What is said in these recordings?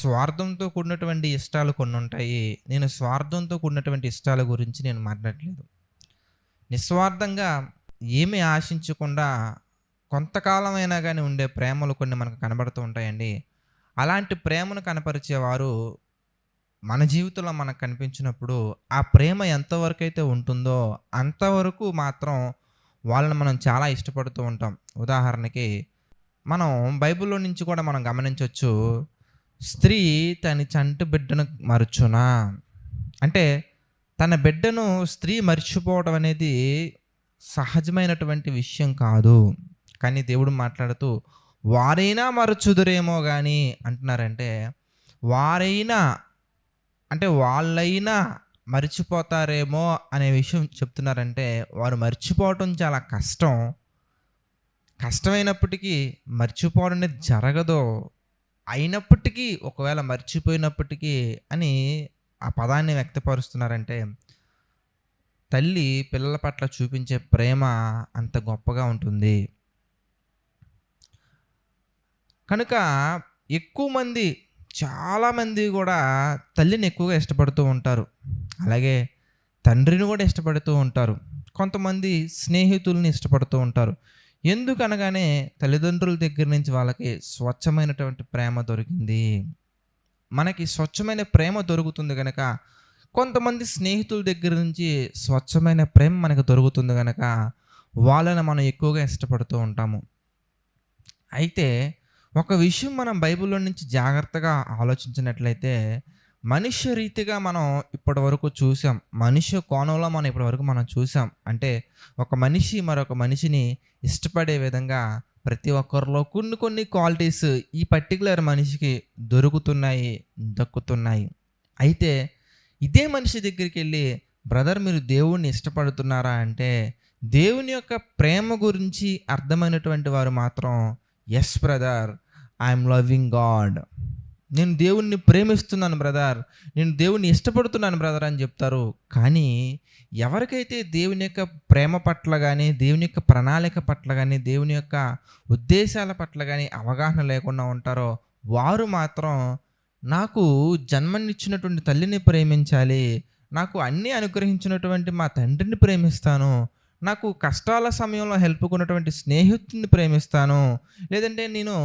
స్వార్థంతో కూడినటువంటి ఇష్టాలు కొన్నుంటాయి. నేను స్వార్థంతో కూడినటువంటి ఇష్టాల గురించి నేను మాట్లాడట్లేదు. నిస్వార్థంగా ఏమి ఆశించకుండా కొంతకాలమైనా గాని ఉండే ప్రేమలు కొన్ని మనకు కనబడుతూ ఉంటాయండి. అలాంటి ప్రేమను కనపరిచేవారు మన జీవితంలో మనకు కనిపించినప్పుడు, ఆ ప్రేమ ఎంతవరకైతే ఉంటుందో అంతవరకు మాత్రం వాళ్ళని మనం చాలా ఇష్టపడుతూ ఉంటాం. ఉదాహరణకి మనం బైబిల్‌లో నుంచి కూడా మనం గమనించొచ్చు. స్త్రీ తన చంటి బిడ్డను మరచునా? అంటే తన బిడ్డను స్త్రీ మర్చిపోవడం అనేది సహజమైనటువంటి విషయం కాదు. కానీ దేవుడు మాట్లాడుతూ వారైనా మరచుదురేమో గాని అంటున్నారంటే, వారైనా అంటే వాళ్ళైనా మర్చిపోతారేమో అనే విషయం చెప్తున్నారంటే, వారు మర్చిపోవటం చాలా కష్టం. కష్టమైనప్పటికీ మర్చిపోవడం అనేది జరగదు. అయినప్పటికీ ఒకవేళ మర్చిపోయినప్పటికీ అని ఆ పదాన్ని వ్యక్తపరుస్తున్నారంటే, తల్లి పిల్లల పట్ల చూపించే ప్రేమ అంత గొప్పగా ఉంటుంది. కనుక ఎక్కువ మంది, చాలామంది గూడా తల్లిని ఎక్కువగా ఇష్టపడుతూ ఉంటారు. అలాగే తండ్రిని గూడా ఇష్టపడుతూ ఉంటారు. కొంతమంది స్నేహితుల్ని ఇష్టపడుతూ ఉంటారు. ఎందుకనగానే తల్లిదండ్రుల దగ్గర నుంచి వాళ్ళకి స్వచ్ఛమైనటువంటి ప్రేమ దొరికింది. మనకి స్వచ్ఛమైన ప్రేమ దొరుకుతుంది గనక, కొంతమంది స్నేహితుల దగ్గర నుంచి స్వచ్ఛమైన ప్రేమ మనకు దొరుకుతుంది గనక, వాళ్ళని మనం ఎక్కువగా ఇష్టపడుతూ ఉంటాము. అయితే ఒక విషయం మనం బైబిల్‌లో నుంచి జాగ్రత్తగా ఆలోచించినట్లయితే, మనుష్య రీతిగా మనం ఇప్పటివరకు చూసాం. మనుష్య కోణంలో మనం ఇప్పటివరకు మనం చూసాం. అంటే ఒక మనిషి మరొక మనిషిని ఇష్టపడే విధంగా ప్రతి ఒక్కరిలో కొన్ని కొన్ని క్వాలిటీస్ ఈ పర్టిక్యులర్ మనిషికి దొరుకుతున్నాయి, దక్కుతున్నాయి. అయితే ఇదే మనిషి దగ్గరికెళ్ళి, బ్రదర్ మీరు దేవుడిని ఇష్టపడుతున్నారా అంటే, దేవుని యొక్క ప్రేమ గురించి అర్థమైనటువంటి వారు మాత్రం yes brother, I'm loving God. నేను దేవుణ్ణి ప్రేమిస్తున్నాను బ్రదర్. నేను దేవుణ్ణి ఇష్టపడుతున్నాను బ్రదర్ అని చెప్తారు. కానీ ఎవరికైతే దేవుని యొక్క ప్రేమ పట్ల గానీ, దేవుని యొక్క ప్రణాళిక పట్ల గానీ, దేవుని యొక్క ఉద్దేశాల పట్ల గానీ అవగాహన లేకుండా ఉంటారో, వారు మాత్రం నాకు జన్మనిచ్చినటువంటి తల్లిని ప్రేమించాలి. నాకు అన్నీ అనుగ్రహించినటువంటి మా తండ్రిని ప్రేమిస్తాను. నాకు కష్టాల సమయంలో హెల్ప్‌కున్నటువంటి స్నేహితుడిని ప్రేమిస్తాను. లేదంటే నేను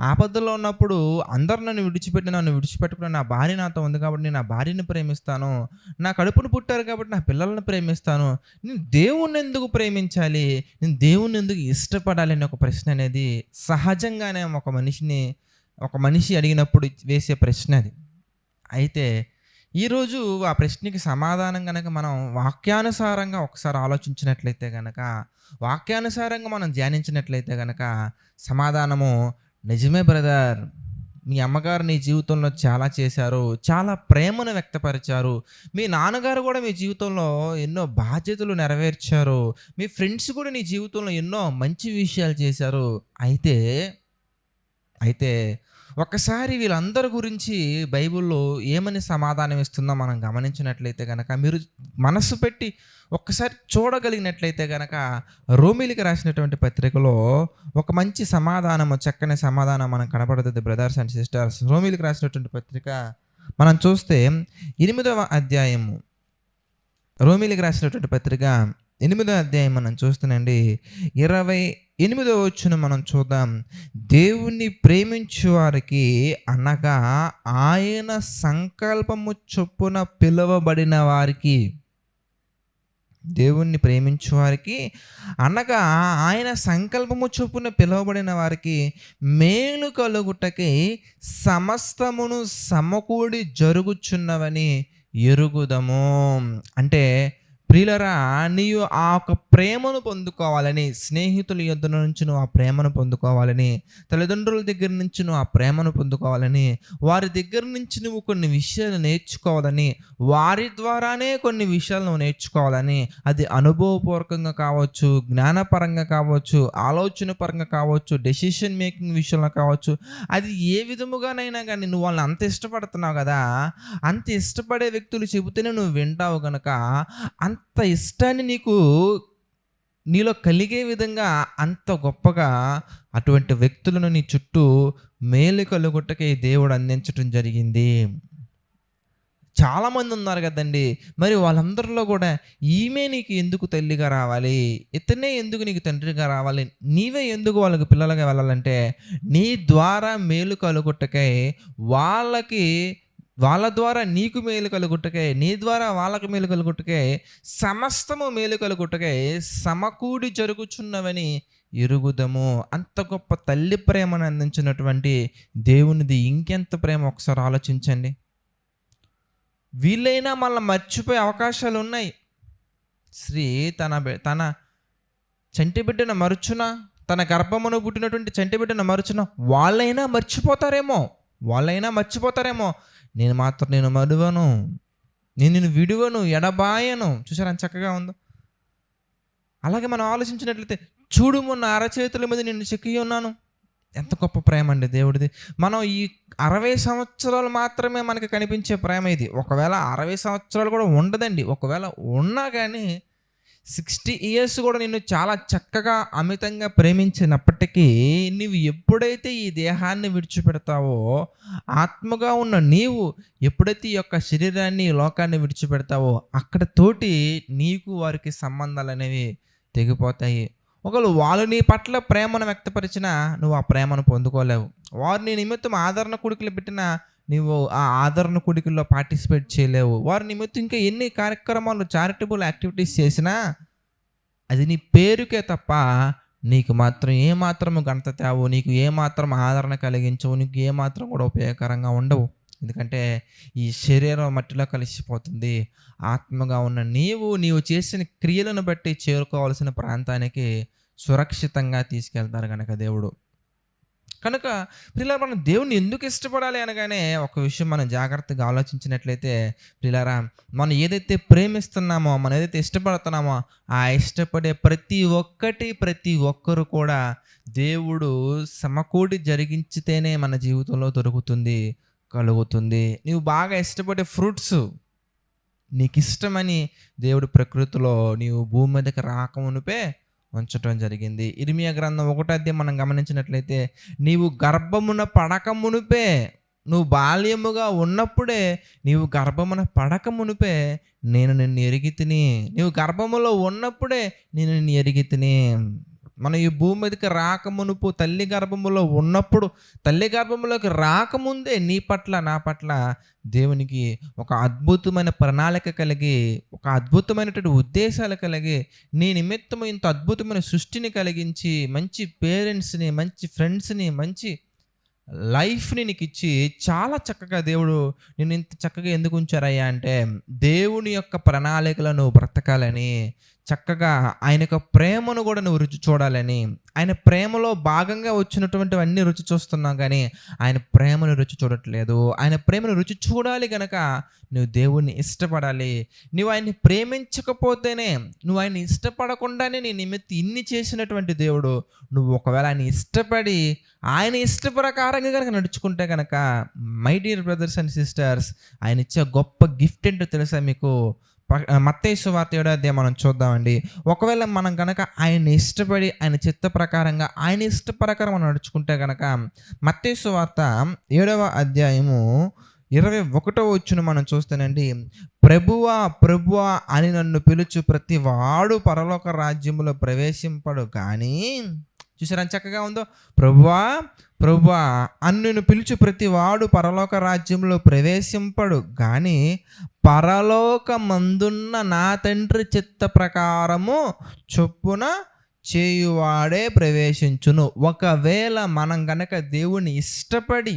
ఆపదలో ఉన్నప్పుడు అందరూ నన్ను విడిచిపెట్టి నన్ను విడిచిపెట్టకుండా నా భార్య నాతో ఉంది కాబట్టి నేను నా భార్యని ప్రేమిస్తాను. నా కడుపున పుట్టారు కాబట్టి నా పిల్లల్ని ప్రేమిస్తాను. నేను దేవుణ్ణెందుకు ప్రేమించాలి? నేను దేవుణ్ణెందుకు ఇష్టపడాలి అనే ఒక ప్రశ్న అనేది సహజంగానే ఒక మనిషి అడిగినప్పుడు వేసే ప్రశ్న అది. అయితే ఈరోజు ఆ ప్రశ్నకి సమాధానం గనక మనం వాక్యానుసారంగా ఒకసారి ఆలోచించినట్లయితే గనక, వాక్యానుసారంగా మనం ధ్యానించినట్లయితే గనక సమాధానము నిజమే బ్రదర్. మీ అమ్మగారు నీ జీవితంలో చాలా చేశారు. చాలా ప్రేమను వ్యక్తపరిచారు. మీ నాన్నగారు గూడా మీ జీవితంలో ఎన్నో బాధ్యతలు నెరవేర్చారు. మీ ఫ్రెండ్స్ కూడా నీ జీవితంలో ఎన్నో మంచి విషయాలు చేశారు. అయితే అయితే ఒక్కసారి వీళ్ళందరి గురించి బైబిల్‌లో ఏమని సమాధానం ఇస్తుందో మనం గమనించినట్లయితే గనక, మీరు మనస్సు పెట్టి ఒక్కసారి చూడగలిగినట్లయితే గనక, రోమీలికి రాసినటువంటి పత్రికలో ఒక మంచి సమాధానము, చక్కని సమాధానం మనకు కనపడుతుంది బ్రదర్స్ అండ్ సిస్టర్స్. రోమీలికి రాసినటువంటి పత్రిక మనం చూస్తే 8వ అధ్యాయము, రోమీలికి రాసినటువంటి పత్రిక 8వ అధ్యాయం మనం చూస్తేనండి 28వ వచనం మనం చూద్దాం. దేవుణ్ణి ప్రేమించు వారికి అనగా ఆయన సంకల్పము చొప్పున పిలువబడిన వారికి, దేవుణ్ణి ప్రేమించు వారికి అనగా ఆయన సంకల్పము చొప్పున పిలువబడిన వారికి మేలు కలుగుటకై సమస్తమును సమకూడి జరుగుచున్నవని ఎరుగుదము. అంటే ప్రియులరా, నీవు ఆ యొక్క ప్రేమను పొందుకోవాలని, స్నేహితుల యొద్ద నుంచి నువ్వు ఆ ప్రేమను పొందుకోవాలని, తల్లిదండ్రుల దగ్గర నుంచి నువ్వు ఆ ప్రేమను పొందుకోవాలని, వారి దగ్గర నుంచి నువ్వు కొన్ని విషయాలు నేర్చుకోవాలని, వారి ద్వారానే కొన్ని విషయాలు నువ్వు నేర్చుకోవాలని, అది అనుభవపూర్వకంగా కావచ్చు, జ్ఞానపరంగా కావచ్చు, ఆలోచన పరంగా కావచ్చు, డెసిషన్ మేకింగ్ విషయంలో కావచ్చు, అది ఏ విధముగానైనా కానీ నువ్వు వాళ్ళని అంత ఇష్టపడుతున్నావు కదా, అంత ఇష్టపడే వ్యక్తులు చెబితేనే నువ్వు వింటావు కనుక, అంత ఇష్టాన్ని నీలో కలిగే విధంగా అంత గొప్పగా అటువంటి వ్యక్తులను నీ చుట్టూ మేలు కలుగుటకే దేవుడు అందించటం జరిగింది. చాలామంది ఉన్నారు కదండీ! మరి వాళ్ళందరిలో కూడా ఈమె నీకు ఎందుకు తల్లిగా రావాలి? ఇతనే ఎందుకు నీకు తండ్రిగా రావాలి? నీవే ఎందుకు వాళ్ళకి పిల్లలుగా వెళ్ళాలంటే, నీ ద్వారా మేలు కలుగుటకై వాళ్ళకి వాళ్ళ ద్వారా నీకు మేలు కలుగుటకై, నీ ద్వారా వాళ్ళకి మేలు కలుగుటకై, సమస్తము మేలు కలుగుటకై సమకూడి జరుగుచున్నవని ఎరుగుదము. అంత గొప్ప తల్లి ప్రేమను అందించినటువంటి దేవునిది ఇంకెంత ప్రేమ ఒకసారి ఆలోచించండి. వీళ్ళైనా మనల్ని మర్చిపోయే అవకాశాలు ఉన్నాయి. స్త్రీ తన చంటి బిడ్డను మరుచునా, తన గర్భమును పుట్టినటువంటి చంటి బిడ్డను మరుచునా, వాళ్ళైనా మర్చిపోతారేమో. నేను మరువను, నేను నిన్ను విడువను, ఎడబాయను. చూసారా ఎంత చక్కగా ఉందో. అలాగే మనం ఆలోచించినట్లయితే, చూడుము నా అరచేతుల మీద నిన్ను చెక్కి ఉన్నాను. ఎంత గొప్ప ప్రేమ అండి దేవుడిది. మనం ఈ 60 సంవత్సరాలు మాత్రమే మనకి కనిపించే ప్రేమ ఇది. ఒకవేళ 60 సంవత్సరాలు కూడా ఉండదండి. ఒకవేళ ఉన్నా కానీ 60 ఇయర్స్ కూడా నిన్ను చాలా చక్కగా అమితంగా ప్రేమించినప్పటికీ, నీవు ఎప్పుడైతే ఈ దేహాన్ని విడిచిపెడతావో, ఆత్మగా ఉన్న నీవు ఎప్పుడైతే ఈ యొక్క శరీరాన్ని, ఈ లోకాన్ని విడిచిపెడతావో, అక్కడ తోటి నీకు వారికి సంబంధాలు అనేవి తెగిపోతాయి. ఒకవేళ వాళ్ళు నీ పట్ల ప్రేమను వ్యక్తపరిచినా నువ్వు ఆ ప్రేమను పొందుకోలేవు. వారు నీ నిమిత్తం ఆదరణ కూడికలు పెట్టినా నువ్వు ఆ ఆదరణ కూడికల్లో పార్టిసిపేట్ చేయలేవు. వారి నిమిత్తం ఇంకా ఎన్ని కార్యక్రమాలు, చారిటబుల్ యాక్టివిటీస్ చేసినా అది నీ పేరుకే తప్ప నీకు మాత్రం ఏమాత్రము ఘనత తేవు, నీకు ఏమాత్రం ఆదరణ కలిగించవు, నీకు ఏమాత్రం కూడా ఉపయోగకరంగా ఉండవు. ఎందుకంటే ఈ శరీరం మట్టిలో కలిసిపోతుంది. ఆత్మగా ఉన్న నీవు చేసిన క్రియలను బట్టి చేరుకోవాల్సిన ప్రాంతానికి సురక్షితంగా తీసుకెళ్తారు కనుక దేవుడు. కనుక ప్రియులారా, మనం దేవుణ్ణి ఎందుకు ఇష్టపడాలి అనగానే ఒక విషయం మనం జాగ్రత్తగా ఆలోచించినట్లయితే, ప్రియులారా, మనం ఏదైతే ప్రేమిస్తున్నామో, మనం ఏదైతే ఇష్టపడుతున్నామో, ఆ ఇష్టపడే ప్రతి ఒక్కరు కూడా దేవుడు సమకూడి జరిగించితేనే మన జీవితంలో కలుగుతుంది. నీవు బాగా ఇష్టపడే ఫ్రూట్స్ నీకు ఇష్టమని దేవుడు ప్రకృతిలో నీవు భూమి మీదకి రాకమునుపే ఉంచటం జరిగింది. ఇర్మియా గ్రంథం 1వ అధ్యాయం మనం గమనించినట్లయితే, నీవు గర్భమున పడకమునుపే, నువ్వు బాల్యముగా ఉన్నప్పుడే, నీవు గర్భమున పడకమునుపే నేను నిన్ను ఎరిగితిని, నీవు గర్భములో ఉన్నప్పుడే నేను నిన్ను ఎరిగితిని. మనం ఈ భూమి మీదకి రాకమునుపు, తల్లి గర్భములో ఉన్నప్పుడు, తల్లి గర్భములోకి రాకముందే నీ పట్ల, నా పట్ల దేవునికి ఒక అద్భుతమైన ప్రణాళిక కలిగి, ఒక అద్భుతమైనటువంటి ఉద్దేశాలు కలిగి, నీ నిమిత్తము ఇంత అద్భుతమైన సృష్టిని కలిగించి, మంచి పేరెంట్స్ని, మంచి ఫ్రెండ్స్ని, మంచి లైఫ్ని నీకు ఇచ్చి చాలా చక్కగా దేవుడు నేను ఇంత చక్కగా ఎందుకు ఉంచారయ్యా అంటే, దేవుని యొక్క ప్రణాళికలను బ్రతకాలని, చక్కగా ఆయన యొక్క ప్రేమను కూడా నువ్వు రుచి చూడాలని. ఆయన ప్రేమలో భాగంగా వచ్చినటువంటివన్నీ రుచి చూస్తున్నావు, కానీ ఆయన ప్రేమను రుచి చూడట్లేదు. ఆయన ప్రేమను రుచి చూడాలి కనుక నువ్వు దేవుణ్ణి ఇష్టపడాలి. నువ్వు ఆయన్ని ప్రేమించకపోతేనే, నువ్వు ఆయన్ని ఇష్టపడకుండానే నీ నిమిత్తం ఇన్ని చేసినటువంటి దేవుడు, నువ్వు ఒకవేళ ఆయన ఇష్టపడి ఆయన ఇష్ట ప్రకారంగా కనుక నడుచుకుంటే కనుక, my dear brothers and sisters, ఆయన ఇచ్చే గొప్ప గిఫ్ట్ ఏంటో తెలుసా మీకు? మత్తయి సువార్త 7వ అధ్యాయం మనం చూద్దామండి. ఒకవేళ మనం కనుక ఆయన్ని ఇష్టపడి ఆయన చిత్త ప్రకారంగా, ఆయన ఇష్ట ప్రకారం మనం నడుచుకుంటే కనుక, మత్తయి సువార్త 7వ అధ్యాయము 21వ వచనం మనం చూస్తేనండి, ప్రభువా అని నన్ను పిలుచు ప్రతి వాడు పరలోక రాజ్యములో ప్రవేశింపడు కానీ, చూసారా చక్కగా ఉందో, ప్రభువా అని నిన్ను పిలుచు ప్రతి వాడు పరలోక రాజ్యంలో ప్రవేశింపడు కానీ, పరలోకమందున్న నా తండ్రి చిత్త ప్రకారము చొప్పున చేయువాడే ప్రవేశించును. ఒకవేళ మనం గనక దేవుని ఇష్టపడి,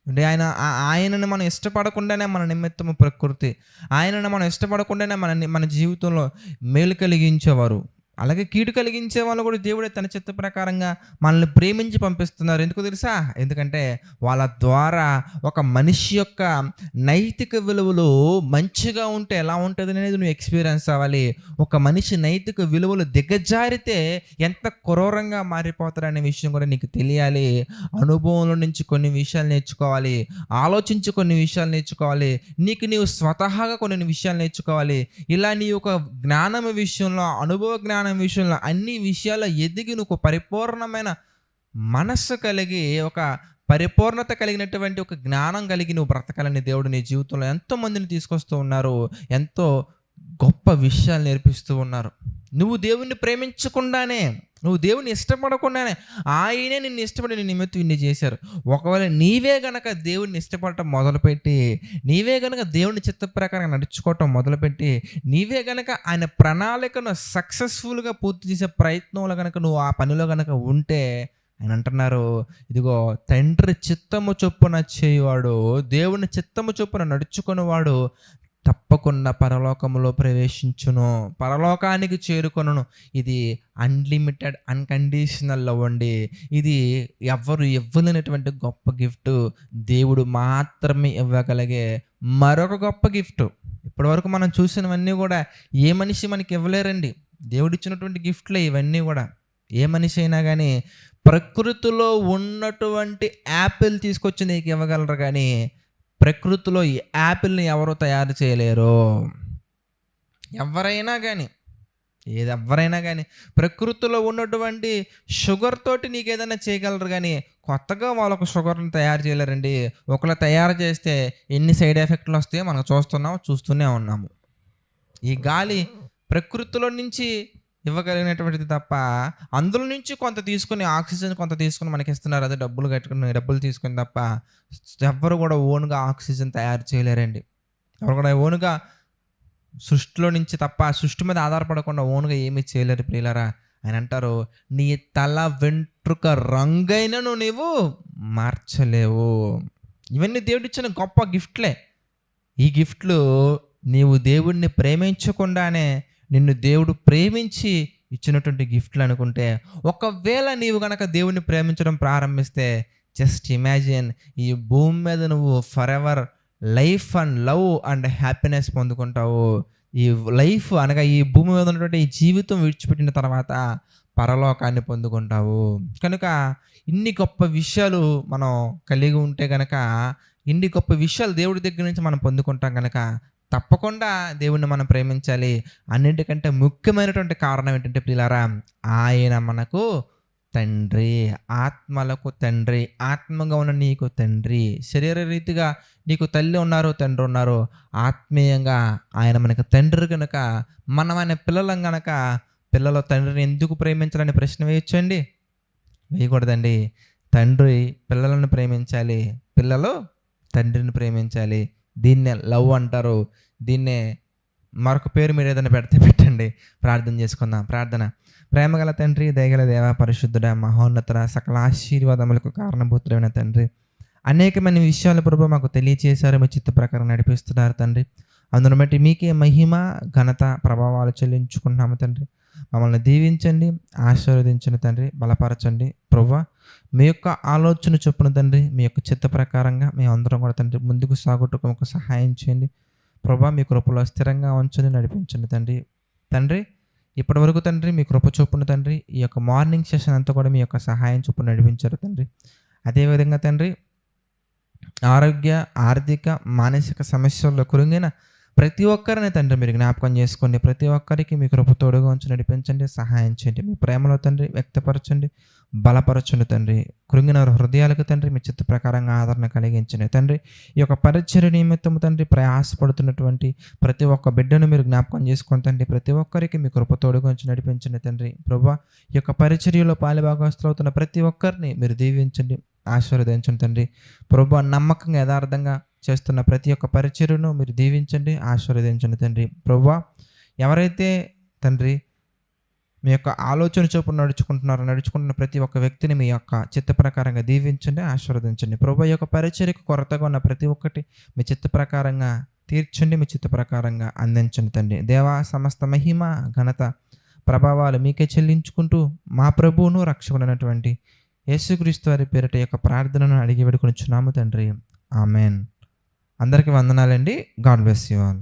అంటే ఆయనను మనం ఇష్టపడకుండానే మన నిమిత్తము ప్రకృతి, ఆయనను మనం ఇష్టపడకుండానే మన జీవితంలో మేలు కలిగించేవారు, అలాగే కీడు కలిగించే వాళ్ళు కూడా దేవుడే తన చిత్త ప్రకారంగా మనల్ని ప్రేమించి పంపిస్తున్నారు. ఎందుకు తెలుసా? ఎందుకంటే వాళ్ళ ద్వారా ఒక మనిషి యొక్క నైతిక విలువలు మంచిగా ఉంటే ఎలా ఉంటుంది అనేది నువ్వు ఎక్స్పీరియన్స్ అవ్వాలి. ఒక మనిషి నైతిక విలువలు దిగజారితే ఎంత క్రూరంగా మారిపోతారనే విషయం కూడా నీకు తెలియాలి. అనుభవంలో నుంచి కొన్ని విషయాలు నేర్చుకోవాలి, ఆలోచించి కొన్ని విషయాలు నేర్చుకోవాలి, నీవు స్వతహాగా కొన్ని విషయాలు నేర్చుకోవాలి. ఇలా నీ ఒక జ్ఞానం విషయంలో, అనుభవ జ్ఞానం జ్ఞానం విషయంలో అన్ని విషయాల్లో ఎదిగి నువ్వు ఒక పరిపూర్ణమైన మనస్సు కలిగి, ఒక పరిపూర్ణత కలిగినటువంటి ఒక జ్ఞానం కలిగి నువ్వు బ్రతకాలని దేవుడు నీ జీవితంలో ఎంతోమందిని తీసుకొస్తూ ఉన్నారు. ఎంతో గొప్ప విషయాలు నేర్పిస్తూ ఉన్నారు. నువ్వు దేవుణ్ణి ప్రేమించకుండానే, నువ్వు దేవుని ఇష్టపడకుండానే ఆయనే నిన్ను ఇష్టపడి నీ నిమిత్తం ఇన్ని చేశారు. ఒకవేళ నీవే గనక దేవుడిని ఇష్టపడటం మొదలుపెట్టి, నీవే గనక దేవుని చిత్త ప్రకారం నడుచుకోవటం మొదలుపెట్టి, నీవే గనక ఆయన ప్రణాళికను సక్సెస్ఫుల్గా పూర్తి చేసే ప్రయత్నంలో గనక నువ్వు ఆ పనిలో గనక ఉంటే, ఆయన అంటున్నారు, ఇదిగో తండ్రి చిత్తము చొప్పున చేయువాడు, దేవుని చిత్తము చొప్పున నడుచుకునేవాడు తప్పకుండా పరలోకములో ప్రవేశించును, పరలోకానికి చేరుకొనును. ఇది అన్లిమిటెడ్ అన్కండిషనల్ లవ్ అండి. ఇది ఎవరు ఇవ్వలేనటువంటి గొప్ప గిఫ్ట్. దేవుడు మాత్రమే ఇవ్వగలిగే మరొక గొప్ప గిఫ్ట్. ఇప్పటివరకు మనం చూసినవన్నీ కూడా ఏ మనిషి మనకి ఇవ్వలేరండి. దేవుడిచ్చినటువంటి గిఫ్ట్లే ఇవన్నీ కూడా. ఏ మనిషి అయినా కానీ ప్రకృతిలో ఉన్నటువంటి యాపిల్ తీసుకొచ్చి నీకు ఇవ్వగలరు, కానీ ప్రకృతిలో ఈ యాపిల్ని ఎవరు తయారు చేయలేరు. ఎవరైనా కానీ, ఎవరైనా కానీ ప్రకృతిలో ఉన్నటువంటి షుగర్ తోటి నీకు ఏదైనా చేయగలరు, కానీ కొత్తగా వాళ్ళొక షుగర్ని తయారు చేయలేరండి. ఒకవేళ తయారు చేస్తే ఎన్ని సైడ్ ఎఫెక్ట్లు వస్తాయో మనం చూస్తూనే ఉన్నాము. ఈ గాలి ప్రకృతిలో నుంచి ఇవ్వగలిగినటువంటిది తప్ప, అందులో నుంచి కొంత తీసుకుని, ఆక్సిజన్ కొంత తీసుకుని మనకి ఇస్తున్నారు. అదే డబ్బులు తీసుకుని తప్ప ఎవ్వరు కూడా ఓన్గా ఆక్సిజన్ తయారు చేయలేరండి. ఎవరు కూడా ఓన్గా సృష్టిలో నుంచి తప్ప, సృష్టి మీద ఆధారపడకుండా ఓన్గా ఏమీ చేయలేరు ప్రియులారా. ఆయన అంటారు, నీ తల వెంట్రుక రంగైనను నీవు మార్చలేవు. ఇవన్నీ దేవుడిచ్చిన గొప్ప గిఫ్ట్లే. ఈ గిఫ్ట్లు నీవు దేవుడిని ప్రేమించకుండానే నిన్ను దేవుడు ప్రేమించి ఇచ్చినటువంటి గిఫ్ట్లు అనుకుంటే, ఒకవేళ నీవు కనుక దేవుణ్ణి ప్రేమించడం ప్రారంభిస్తే, జస్ట్ ఇమాజిన్, ఈ భూమి మీద నువ్వు forever life and love and happiness పొందుకుంటావు. ఈ లైఫ్ అనగా ఈ భూమి మీద ఉన్నటువంటి ఈ జీవితం విడిచిపెట్టిన తర్వాత పరలోకాన్ని పొందుకుంటావు. కనుక ఇన్ని గొప్ప విషయాలు మనం కలిగి ఉంటే కనుక, ఇన్ని గొప్ప విషయాలు దేవుడి దగ్గర నుంచి మనం పొందుకుంటాం కనుక తప్పకుండా దేవుణ్ణి మనం ప్రేమించాలి. అన్నింటికంటే ముఖ్యమైనటువంటి కారణం ఏంటంటే ప్రియులారా, ఆయన మనకు తండ్రి, ఆత్మలకు తండ్రి, ఆత్మగా ఉన్న నీకు తండ్రి. శరీర రీతిగా నీకు తల్లి ఉన్నారు, తండ్రి ఉన్నారు. ఆత్మీయంగా ఆయన మనకు తండ్రి కనుక, మనం ఆయన పిల్లలం కనుక, పిల్లలు తండ్రిని ఎందుకు ప్రేమించాలని ప్రశ్న వేయొచ్చండి? వేయకూడదండి. తండ్రి పిల్లలను ప్రేమించాలి, పిల్లలు తండ్రిని ప్రేమించాలి. దీన్నే లవ్ అంటారు. దీన్నే మరొక పేరు మీరు ఏదైనా పెట్టండి. ప్రార్థన చేసుకుందాం. ప్రార్థన. ప్రేమగల తండ్రి, దయగల దేవ, పరిశుద్ధుడ, మహోన్నత, సకల ఆశీర్వాదములకు కారణభూతుడైన తండ్రి, అనేకమైన విషయాలు ప్రభు మాకు తెలియచేశారు, మీ చిత్త ప్రకారం నడిపిస్తున్నారు తండ్రి. అందును బట్టి మీకే మహిమ, ఘనత, ప్రభావాలు చెల్లించుకుంటున్నాము తండ్రి. మమ్మల్ని దీవించండి, ఆశీర్వదించండి తండ్రి, బలపరచండి ప్రభువా. మీ యొక్క ఆలోచన చొప్పున తండ్రి, మీ యొక్క చిత్త ప్రకారంగా మేము అందరం కూడా తండ్రి ముందుకు సాగుటకు మాకు సహాయం చేయండి ప్రభువా. మీ కృపలో స్థిరంగా ఉంచండి, నడిపించండి తండ్రి. ఇప్పటి వరకు తండ్రి మీ కృప చొప్పున తండ్రి ఈ యొక్క మార్నింగ్ సెషన్ అంతా కూడా మీ యొక్క సహాయం చొప్పున నడిపించారు తండ్రి. అదేవిధంగా తండ్రి, ఆరోగ్య, ఆర్థిక, మానసిక సమస్యల్లో కురింగిన ప్రతి ఒక్కరిని తండ్రి మీరు జ్ఞాపకం చేసుకోండి. ప్రతి ఒక్కరికి మీ కృప తోడుగా ఉంచి నడిపించండి, సహాయం చేయండి. మీ ప్రేమలో తండ్రి వ్యక్తపరచండి, బలపరచండి తండ్రి. కృంగిన హృదయాలకు తండ్రి మీ చిత్త ప్రకారంగా ఆదరణ కలిగించండి తండ్రి. ఈ యొక్క పరిచర్య నిమిత్తము తండ్రి ప్రయాసపడుతున్నటువంటి ప్రతి ఒక్క బిడ్డను మీరు జ్ఞాపకం చేసుకోండి తండ్రి. ప్రతి ఒక్కరికి మీ కృప తోడుగా ఉంచి నడిపించండి తండ్రి. ప్రభువా, ఈ యొక్క పరిచర్యలో పాలుభాగస్తులవుతున్న ప్రతి ఒక్కరిని మీరు దీవించండి, ఆశీర్వదించండి తండ్రి. ప్రభువా, నమ్మకంగా యథార్థంగా చేస్తున్న ప్రతి ఒక్క పరిచర్యను మీరు దీవించండి, ఆశీర్వదించండి తండ్రి. ప్రభువా, ఎవరైతే తండ్రి మీ యొక్క ఆలోచన చొప్పున నడుచుకుంటున్న ప్రతి ఒక్క వ్యక్తిని మీ యొక్క చిత్త ప్రకారంగా దీవించండి, ఆశీర్వదించండి. ప్రభువా, ఈ యొక్క పరిచర్యకు కొరతగా ఉన్న ప్రతి ఒక్కటి మీ చిత్త ప్రకారంగా తీర్చండి, మీ చిత్త ప్రకారంగా అందించండి తండ్రి. దేవా, సమస్త మహిమ, ఘనత, ప్రభావాలు మీకే చెల్లించుకుంటూ మా ప్రభువును రక్షకుడైనటువంటి యేసుక్రీస్తు వారి పేరిట యొక్క ప్రార్థనను అడిగి వేడుకొనిచున్నాము తండ్రి. ఆమెన్. అందరికీ వందనాలండి. God bless you all.